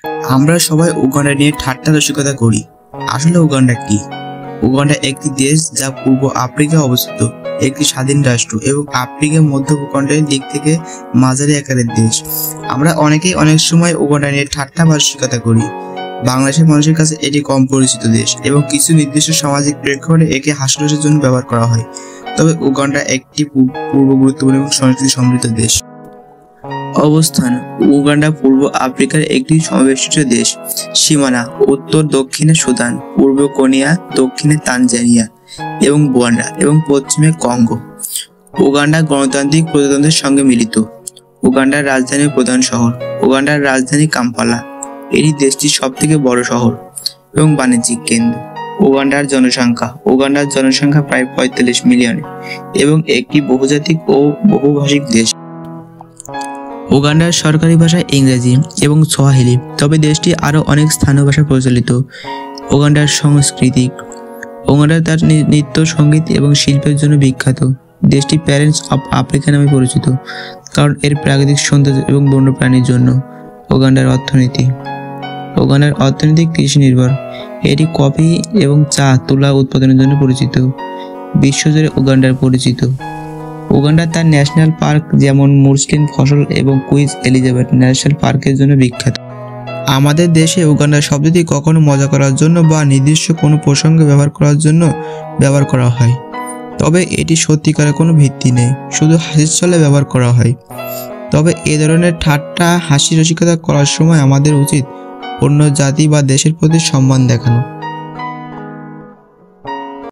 আমরা সবাই উগান্ডা নিয়ে ঠাট্টা রসিকতা করি। আসলে উগান্ডা কি? উগান্ডা একটি দেশ যা পূর্ব আফ্রিকায় অবস্থিত, একটি স্বাধীন রাষ্ট্র এবং আফ্রিকার মধ্য ভূখণ্ডের দিক থেকে মাঝারি আকারের দেশ। আমরা অনেকেই অনেক সময় উগান্ডা নিয়ে ঠাট্টা বা রসিকতা করি। বাংলাদেশের মানুষের কাছে এটি কম পরিচিত দেশ এবং কিছু নির্দিষ্ট সামাজিক প্রেক্ষাপটে একে হাস্যরসের জন্য ব্যবহার করা হয়। তবে উগান্ডা একটি পূর্ব গুরুত্বপূর্ণ এবং সংস্কৃতি সমৃদ্ধ দেশ। অবস্থান: উগান্ডা পূর্ব আফ্রিকার একটি সমাবেষ্টিত দেশ। সীমানা: উত্তর দক্ষিণে সুদান, পূর্ব কেনিয়া, দক্ষিণে তানজানিয়া এবং রুয়ান্ডা এবং পশ্চিমে কঙ্গো। উগান্ডা গণতান্ত্রিক প্রজাতন্ত্রের সঙ্গে মিলিত। উগান্ডার রাজধানী প্রধান শহর: উগান্ডার রাজধানী কাম্পালা। এটি দেশটির সবথেকে বড় শহর এবং বাণিজ্যিক কেন্দ্র। উগান্ডার জনসংখ্যা: উগান্ডার জনসংখ্যা প্রায় 45 মিলিয়ন এবং একটি বহুজাতিক ও বহুভাষিক দেশ। উগান্ডার সরকারি ভাষা ইংরেজি এবং সোয়াহিলি, তবে দেশটি আরও অনেক স্থানীয় ভাষা প্রচলিত। উগান্ডার সংস্কৃতি: উগান্ডা তার নৃত্য, সঙ্গীত এবং শিল্পের জন্য বিখ্যাত। দেশটি প্যারেন্টস অফ আফ্রিকা নামে পরিচিত কারণ এর প্রাকৃতিক সৌন্দর্য এবং বন্যপ্রাণীর জন্য। উগান্ডার অর্থনীতি: উগান্ডার অর্থনীতি কৃষি নির্ভর। এটি কফি এবং চা, তুলা উৎপাদনের জন্য পরিচিত। বিশ্বজুড়ে উগান্ডার পরিচিত। উগান্ডা তার ন্যাশনাল পার্ক যেমন মুসলিম ফসল এবং কুইজ এলিজাবেথ ন্যাশনাল পার্কের জন্য বিখ্যাত। আমাদের দেশে উগান্ডা শব্দটি কখনো মজা করার জন্য বা নির্দিষ্ট কোনো প্রসঙ্গে ব্যবহার করার জন্য ব্যবহার করা হয়, তবে এটি সত্যিকারের কোনো ভিত্তি নেই, শুধু হাসির ছলে ব্যবহার করা হয়। তবে এ ধরনের ঠাট্টা হাসি রসিকতা করার সময় আমাদের উচিত অন্য জাতি বা দেশের প্রতি সম্মান দেখানো।